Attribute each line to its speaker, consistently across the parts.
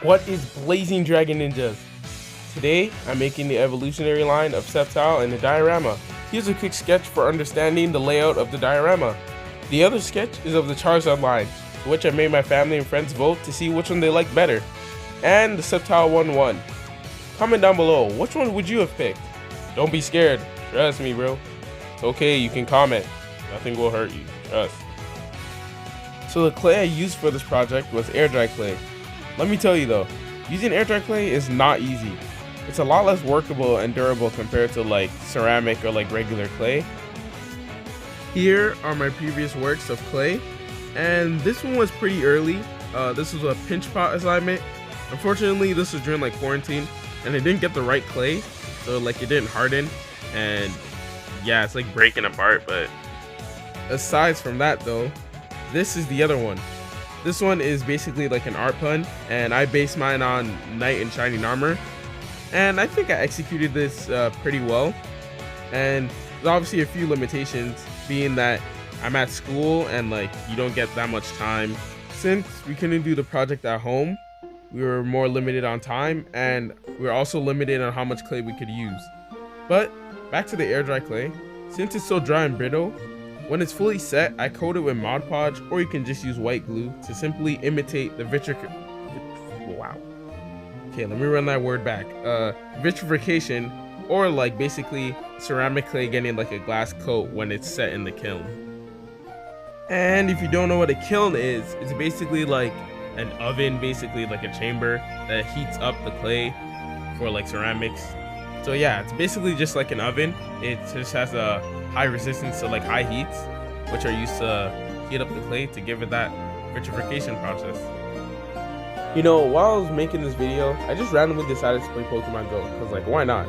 Speaker 1: What is Blazing Dragon Ninjas? Today, I'm making the evolutionary line of Sceptile in the diorama. Here's a quick sketch for understanding the layout of the diorama. The other sketch is of the Charizard line, to which I made my family and friends vote to see which one they like better. And the Sceptile one won. Comment down below, which one would you have picked? Don't be scared, trust me bro. It's okay, you can comment. Nothing will hurt you, trust. So the clay I used for this project was air dry clay. Let me tell you though, using air dry clay is not easy. It's a lot less workable and durable compared to like ceramic or like regular clay. Here are my previous works of clay, and this one was pretty early. This was a pinch pot assignment. Unfortunately, this was during like quarantine, and I didn't get the right clay, so like it didn't harden, and yeah, it's like breaking apart. But aside from that though, this is the other one. This one is basically like an art pun, and I based mine on Knight in Shining Armor, and I think I executed this pretty well. And there's obviously a few limitations, being that I'm at school and like you don't get that much time. Since we couldn't do the project at home, we were more limited on time, and we were also limited on how much clay we could use. But back to the air dry clay. Since it's so dry and brittle, when it's fully set, I coat it with Mod Podge, or you can just use white glue to simply imitate the Okay, let me run that word back. Vitrification, or like basically ceramic clay getting like a glass coat when it's set in the kiln. And if you don't know what a kiln is, it's basically like an oven, basically like a chamber that heats up the clay for like ceramics. So yeah, it's basically just like an oven. It just has a high resistance to like high heats, which are used to heat up the clay to give it that vitrification process. You know, while I was making this video, I just randomly decided to play Pokemon Go, because like why not?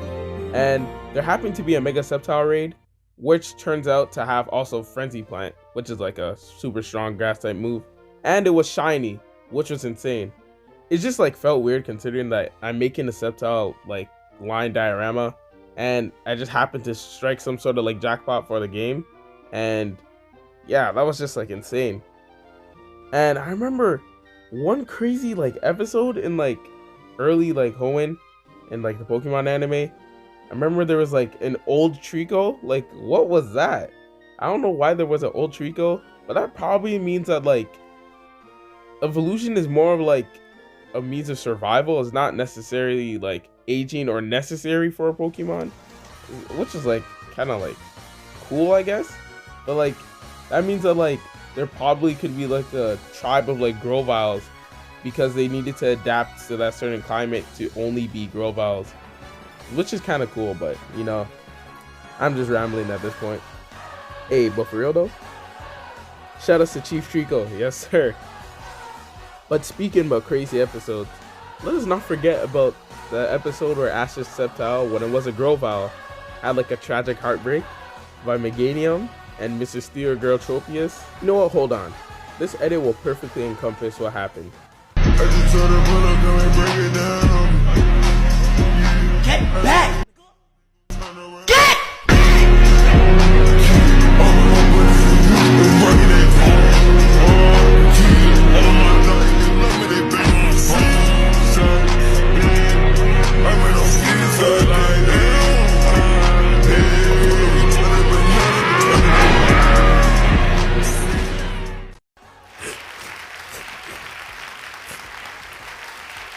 Speaker 1: And there happened to be a Mega Sceptile raid, which turns out to have also Frenzy Plant, which is like a super strong grass type move, and it was shiny, which was insane. It just like felt weird considering that I'm making a Sceptile like line diorama, and I just happened to strike some sort of like jackpot for the game, and yeah, that was just like insane. And I remember one crazy like episode in like early like Hoenn in like the Pokemon anime. I remember there was like an old Treecko. Like, what was that? I don't know why there was an old Treecko, but that probably means that like evolution is more of like a means of survival. It's not necessarily like aging or necessary for a Pokemon, which is like kind of like cool, I guess. But like that means that like there probably could be like a tribe of like Grovyles, because they needed to adapt to that certain climate to only be Grovyles, which is kind of cool. But you know, I'm just rambling at this point. Hey, but for real though, shout out to Chief Treecko, yes sir. But speaking about crazy episodes, let us not forget about the episode where Ash's Sceptile, when it was a Grovyle, had like a tragic heartbreak by Meganium and Mr. Steer Girl Tropius. You know what, hold on. This edit will perfectly encompass what happened.
Speaker 2: Get back!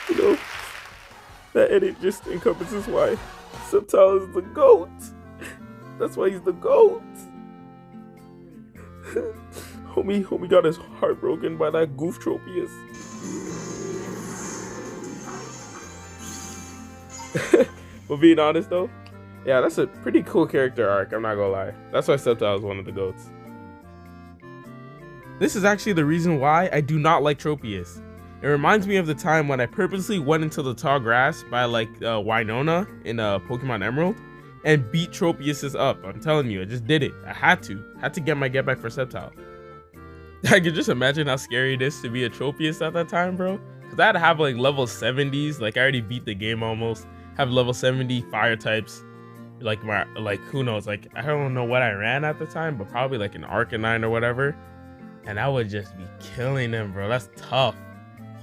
Speaker 1: You know, that edit just encompasses why Sceptile is the GOAT. That's why he's the GOAT. homie got his heart broken by that goof Tropius. But being honest though, yeah, that's a pretty cool character arc, I'm not gonna lie. That's why Sceptile is one of the GOATs. This is actually the reason why I do not like Tropius. It reminds me of the time when I purposely went into the tall grass by like Winona in Pokemon Emerald and beat Tropius up. I'm telling you, I just did it. I had to get my get back for Sceptile. I can just imagine how scary it is to be a Tropius at that time, bro. Cause I had to have like level 70s. Like I already beat the game almost. Have level 70 fire types. Like who knows? Like I don't know what I ran at the time, but probably like an Arcanine or whatever. And I would just be killing them, bro. That's tough.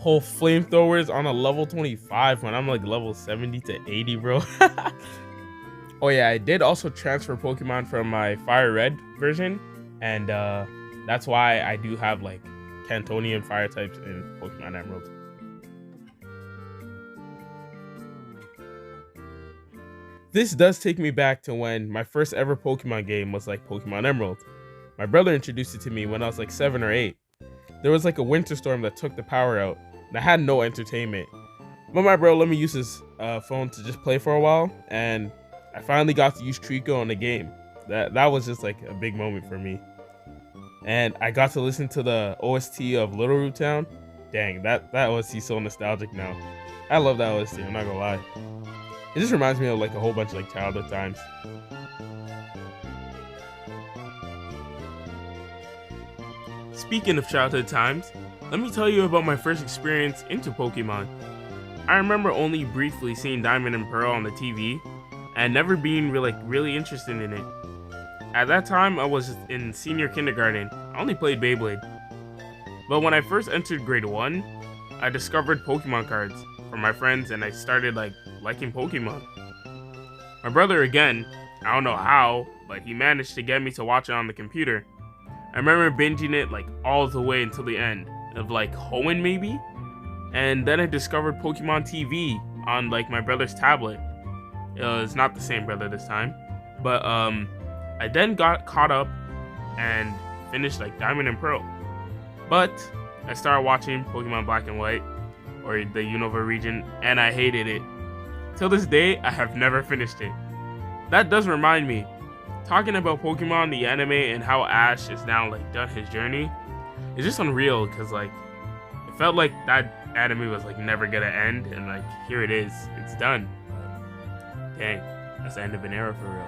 Speaker 1: whole flamethrowers on a level 25 when I'm like level 70 to 80, bro. Oh yeah, I did also transfer Pokemon from my Fire Red version, and that's why I do have like Cantonian fire types in Pokemon Emerald. This does take me back to when my first ever Pokemon game was like Pokemon Emerald. My brother introduced it to me when I was like 7 or 8. There was like a winter storm that took the power out, and I had no entertainment. But my bro let me use his phone to just play for a while, and I finally got to use Treecko in the game. That was just like a big moment for me. And I got to listen to the OST of Little Root Town. Dang, that OST is so nostalgic now. I love that OST, I'm not gonna lie. It just reminds me of like a whole bunch of like childhood times. Speaking of childhood times, let me tell you about my first experience into Pokemon. I remember only briefly seeing Diamond and Pearl on the TV and never being really interested in it. At that time, I was in senior kindergarten. I only played Beyblade. But when I first entered grade 1, I discovered Pokemon cards from my friends and I started liking Pokemon. My brother again, I don't know how, but he managed to get me to watch it on the computer. I remember binging it like all the way until the end of like Hoenn maybe, and then I discovered Pokemon TV on like my brother's tablet. It was not the same brother this time, but I then got caught up and finished like Diamond and Pearl. But I started watching Pokemon Black and White, or the Unova region, and I hated it. Till this day, I have never finished it. That does remind me, talking about Pokemon, the anime, and how Ash is now like done his journey, it's just unreal because like it felt like that anime was like never gonna end, and like here it is, it's done. But, dang, that's the end of an era for real.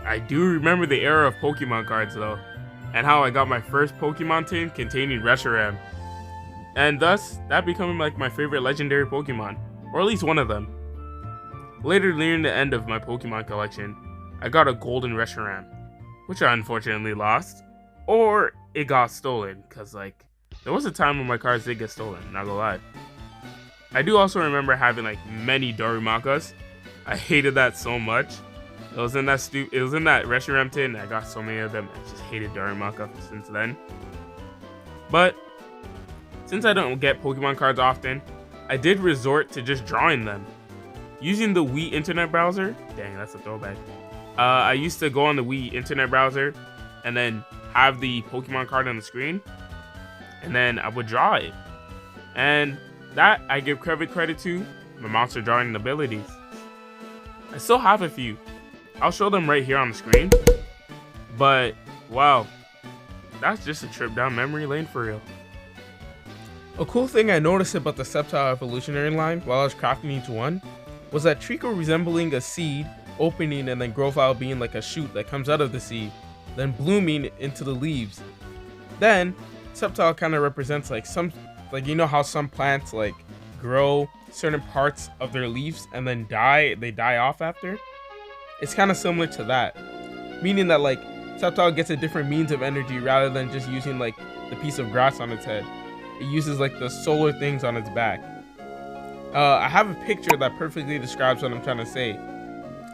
Speaker 1: I do remember the era of Pokemon cards though, and how I got my first Pokemon tin containing Reshiram, and thus that becoming like my favorite legendary Pokemon, or at least one of them. Later, near the end of my Pokemon collection, I got a golden Reshiram, which I unfortunately lost, or it got stolen, cause like there was a time when my cards did get stolen, not gonna lie. I do also remember having like many Darumakas. I hated that so much. It was in that Reshiram tin. I got so many of them. I just hated Darumaka since then. But since I don't get Pokemon cards often, I did resort to just drawing them. Using the Wii internet browser, dang, that's a throwback. I used to go on the Wii internet browser and then have the Pokemon card on the screen, and then I would draw it. And that I give credit to my monster drawing abilities. I still have a few. I'll show them right here on the screen. But wow, that's just a trip down memory lane for real. A cool thing I noticed about the Sceptile evolutionary line while I was crafting each one was that Treecko resembling a seed opening, and then Grovyle being like a shoot that comes out of the seed, then blooming into the leaves. Then Sceptile kind of represents like you know how some plants like grow certain parts of their leaves and then they die off after? It's kind of similar to that, meaning that like Sceptile gets a different means of energy rather than just using like the piece of grass on its head. It uses like the solar things on its back. I have a picture that perfectly describes what I'm trying to say.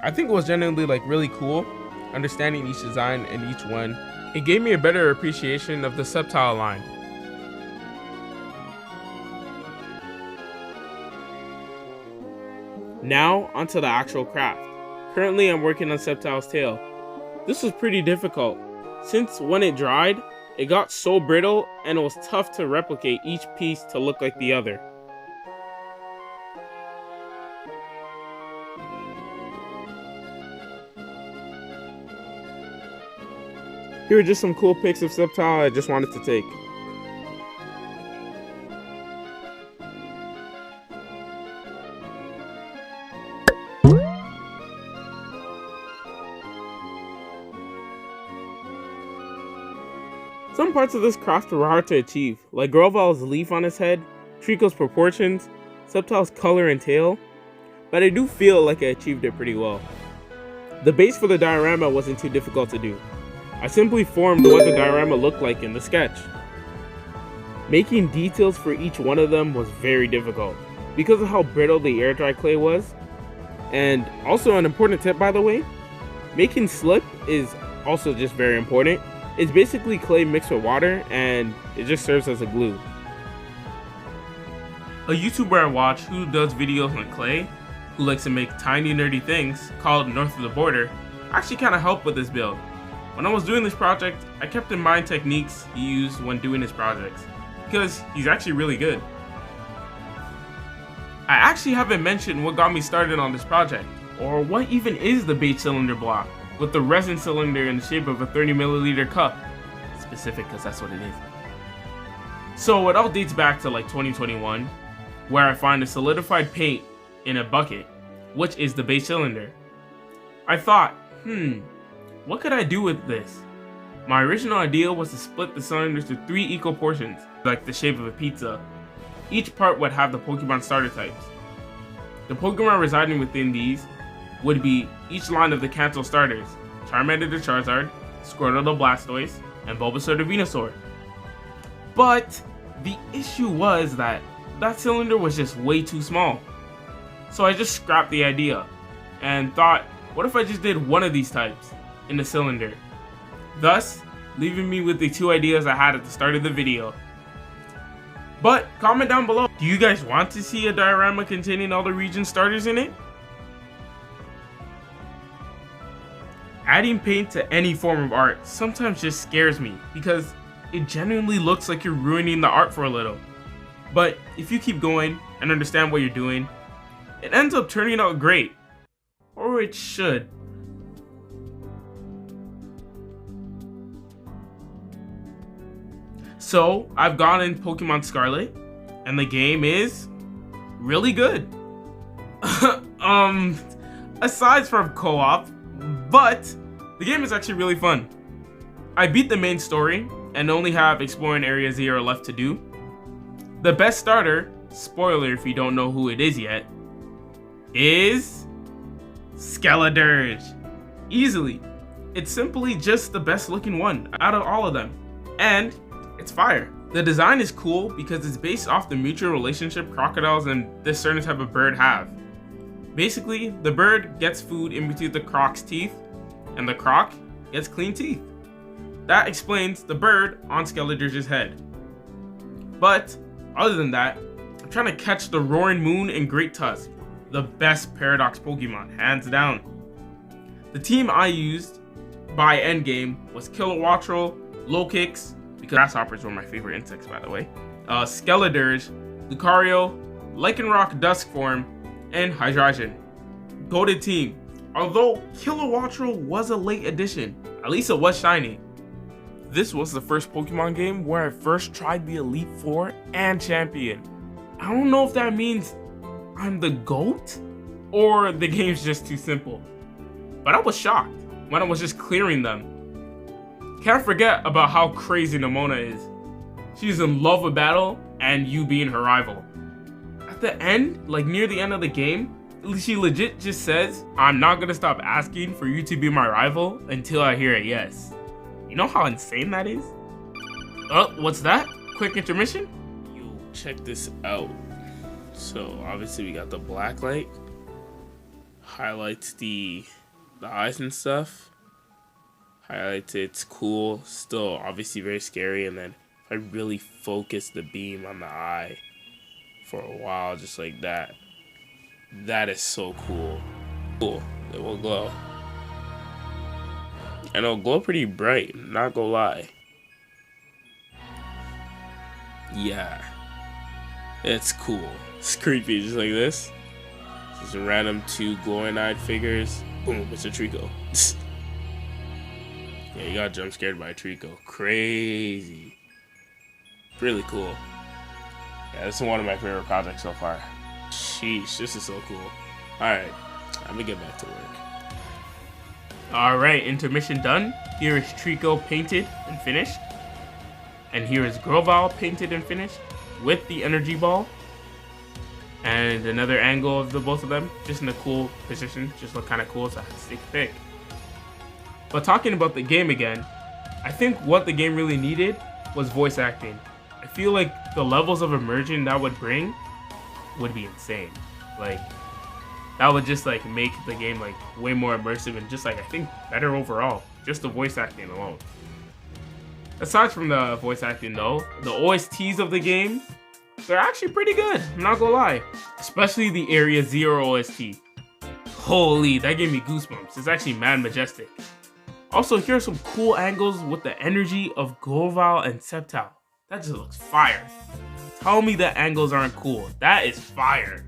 Speaker 1: I think it was genuinely like really cool understanding each design and each one. It gave me a better appreciation of the Sceptile line. Now onto the actual craft. Currently I'm working on Sceptile's tail. This was pretty difficult, since when it dried, it got so brittle and it was tough to replicate each piece to look like the other. Here are just some cool pics of Sceptile I just wanted to take. Some parts of this craft were hard to achieve, like Grovyle's leaf on his head, Treecko's proportions, Sceptile's color and tail, but I do feel like I achieved it pretty well. The base for the diorama wasn't too difficult to do. I simply formed what the diorama looked like in the sketch. Making details for each one of them was very difficult because of how brittle the air dry clay was. And also an important tip, by the way, making slip is also just very important. It's basically clay mixed with water and it just serves as a glue. A YouTuber I watch who does videos on clay, who likes to make tiny nerdy things, called North of the Border, actually kind of helped with this build. When I was doing this project, I kept in mind techniques he used when doing his projects, because he's actually really good. I actually haven't mentioned what got me started on this project, or what even is the bait cylinder block, with the resin cylinder in the shape of a 30ml cup. Specific, because that's what it is. So it all dates back to like 2021, where I find a solidified paint in a bucket, which is the base cylinder. I thought, what could I do with this? My original idea was to split the cylinders to 3 equal portions, like the shape of a pizza. Each part would have the Pokemon starter types. The Pokemon residing within these would be each line of the Kanto starters: Charmander the Charizard, Squirtle the Blastoise, and Bulbasaur the Venusaur. But the issue was that cylinder was just way too small. So I just scrapped the idea and thought, what if I just did one of these types in the cylinder? Thus, leaving me with the 2 ideas I had at the start of the video. But comment down below, do you guys want to see a diorama containing all the region starters in it? Adding paint to any form of art sometimes just scares me because it genuinely looks like you're ruining the art for a little. But if you keep going and understand what you're doing, it ends up turning out great. Or it should. So I've gone in Pokemon Scarlet, and the game is really good. Aside from co-op, but the game is actually really fun. I beat the main story and only have exploring Area 0 left to do. The best starter, spoiler if you don't know who it is yet, is Skeledirge. Easily. It's simply just the best looking one out of all of them. And it's fire. The design is cool because it's based off the mutual relationship crocodiles and this certain type of bird have. Basically, the bird gets food in between the croc's teeth, and the croc gets clean teeth. That explains the bird on Skeledirge's head. But other than that, I'm trying to catch the Roaring Moon and Great Tusk, the best Paradox Pokemon, hands down. The team I used by endgame was Kilowattrel, Lokix, because grasshoppers were my favorite insects by the way, Skeledirge, Lucario, Lycanroc Dusk form, and Hydreigon. Goated team. Although Kilowattrel was a late addition, at least it was shiny. This was the first Pokemon game where I first tried the Elite Four and Champion. I don't know if that means I'm the GOAT or the game's just too simple. But I was shocked when I was just clearing them. Can't forget about how crazy Nemona is. She's in love with battle and you being her rival. At the end, like near the end of the game, she legit just says, I'm not gonna stop asking for you to be my rival until I hear a yes. You know how insane that is? Oh, what's that? Quick intermission? Yo, check this out. So obviously we got the black light. Highlights the eyes and stuff. Highlights it's cool. Still obviously very scary. And then if I really focus the beam on the eye for a while, just like that. That is so cool. Cool. It will glow. And it'll glow pretty bright, not gonna lie. Yeah. It's cool. It's creepy, just like this. Just random 2 glowing-eyed figures. Boom, it's a Treecko. Yeah, you got jump scared by a Treecko. Crazy. Really cool. Yeah, this is one of my favorite projects so far. Sheesh, this is so cool. Alright, I'm gonna get back to work. Alright, intermission done. Here is Treecko painted and finished. And here is Grovyle painted and finished with the energy ball. And another angle of the both of them, just in a cool position, just look kind of cool, so I had to take a pic. But talking about the game again, I think what the game really needed was voice acting.
Speaker 3: I feel like the levels of immersion that would bring would be insane. Like, that would just like make the game like way more immersive and just like, I think, better overall. Just the voice acting alone. Aside from the voice acting though, the OSTs of the game, they're actually pretty good, I'm not gonna lie. Especially the Area Zero OST. Holy, that gave me goosebumps. It's actually mad majestic. Also, here are some cool angles with the energy of Grovyle and Sceptile. That just looks fire. Tell me the angles aren't cool. That is fire.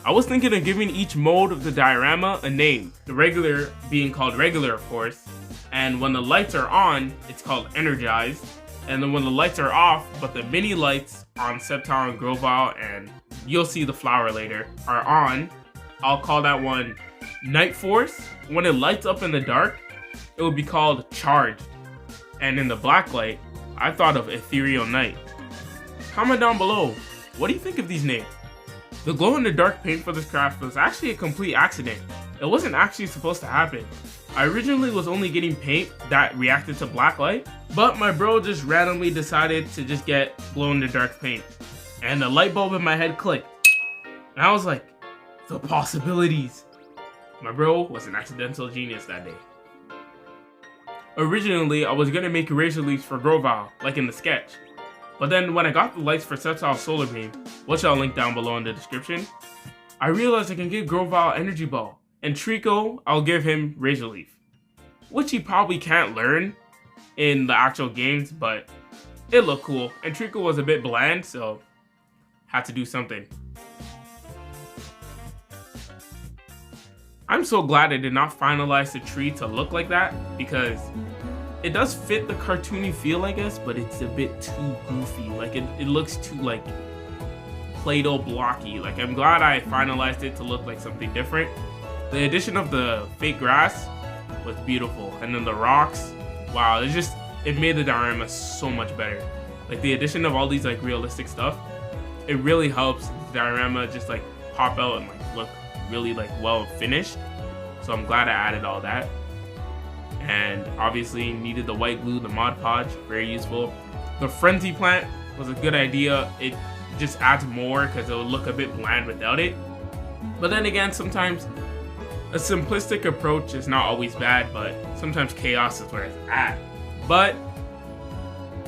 Speaker 3: I was thinking of giving each mode of the diorama a name. The regular being called regular, of course. And when the lights are on, it's called energized. And then when the lights are off, but the mini lights on Sceptile and Grovyle, and you'll see the flower later, are on, I'll call that one Night Force. When it lights up in the dark, it would be called Charged. And in the black light, I thought of Ethereal Night. Comment down below, what do you think of these names? The glow-in-the-dark paint for this craft was actually a complete accident. It wasn't actually supposed to happen. I originally was only getting paint that reacted to black light, but my bro just randomly decided to just get glow-in-the-dark paint. And the light bulb in my head clicked. And I was like, the possibilities. My bro was an accidental genius that day. Originally, I was gonna make razor leaves for Grovyle, like in the sketch. But then when I got the lights for Sceptile Solar Beam, which I'll link down below in the description, I realized I can give Grovyle Energy Ball, and Treecko, I'll give him Razor Leaf. Which he probably can't learn in the actual games, but it looked cool. And Treecko was a bit bland, so had to do something. I'm so glad I did not finalize the tree to look like that, because it does fit the cartoony feel, I guess, but it's a bit too goofy. Like, it looks too, like, Play-Doh blocky. Like, I'm glad I finalized it to look like something different. The addition of the fake grass was beautiful. And then the rocks, wow, it made the diorama so much better. Like, the addition of all these, like, realistic stuff, it really helps the diorama just, like, pop out and, like, look really, like, well finished. So I'm glad I added all that. And obviously needed the white glue, the Mod Podge, very useful. The Frenzy Plant was a good idea. It just adds more because it would look a bit bland without it. But then again, sometimes a simplistic approach is not always bad, but sometimes chaos is where it's at. But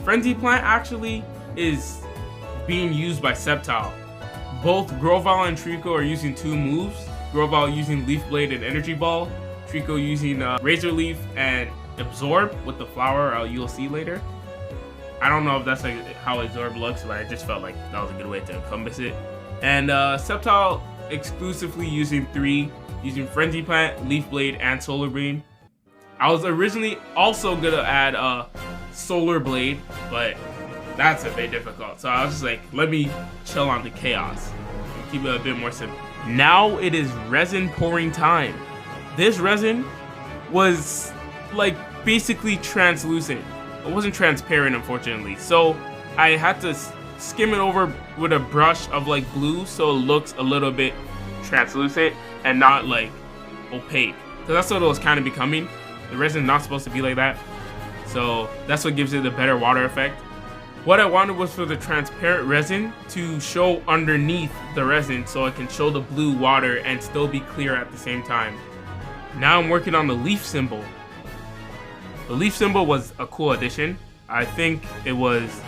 Speaker 3: Frenzy Plant actually is being used by Sceptile. Both Grovyle and Treecko are using two moves. Grovyle using Leaf Blade and Energy Ball. Treecko using Razor Leaf and Absorb with the flower, you'll see later. I don't know if that's like how Absorb looks, but I just felt like that was a good way to encompass it. And Sceptile exclusively using Frenzy Plant, Leaf Blade, and Solar Beam. I was originally also gonna add Solar Blade, but that's a bit difficult. So I was just like, let me chill on the chaos and keep it a bit more simple. Now it is resin pouring time. This resin was like basically translucent. It wasn't transparent, unfortunately. So I had to skim it over with a brush of like blue so it looks a little bit translucent and not like opaque. So that's what it was kind of becoming. The resin's not supposed to be like that. So that's what gives it a better water effect. What I wanted was for the transparent resin to show underneath the resin so it can show the blue water and still be clear at the same time. Now I'm working on the leaf symbol. The leaf symbol was a cool addition. I think it was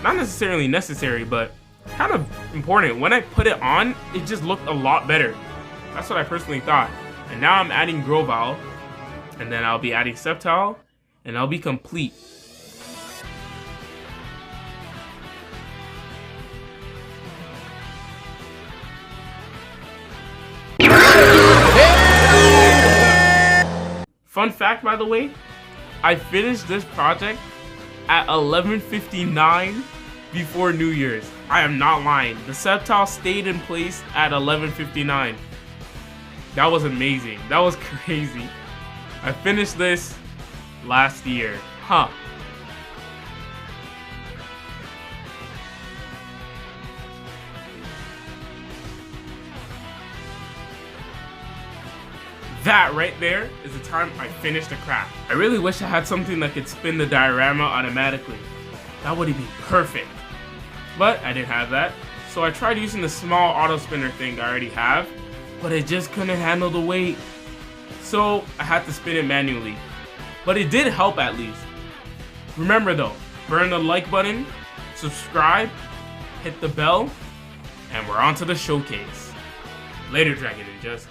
Speaker 3: not necessarily necessary, but kind of important. When I put it on, it just looked a lot better. That's what I personally thought. And now I'm adding Grovyle, and then I'll be adding Sceptile, and I'll be complete. Fun fact, by the way, I finished this project at 11:59 before New Year's. I am not lying. The Sceptile stayed in place at 11:59. That was amazing. That was crazy. I finished this last year. Huh. That right there is the time I finished the craft. I really wish I had something that could spin the diorama automatically. That would be perfect. but I didn't have that. So I tried using the small auto spinner thing I already have, but it just couldn't handle the weight. So I had to spin it manually, but it did help at least. Remember though, burn the like button, subscribe, hit the bell, and we're on to the showcase. Later, Dragon Ninjas.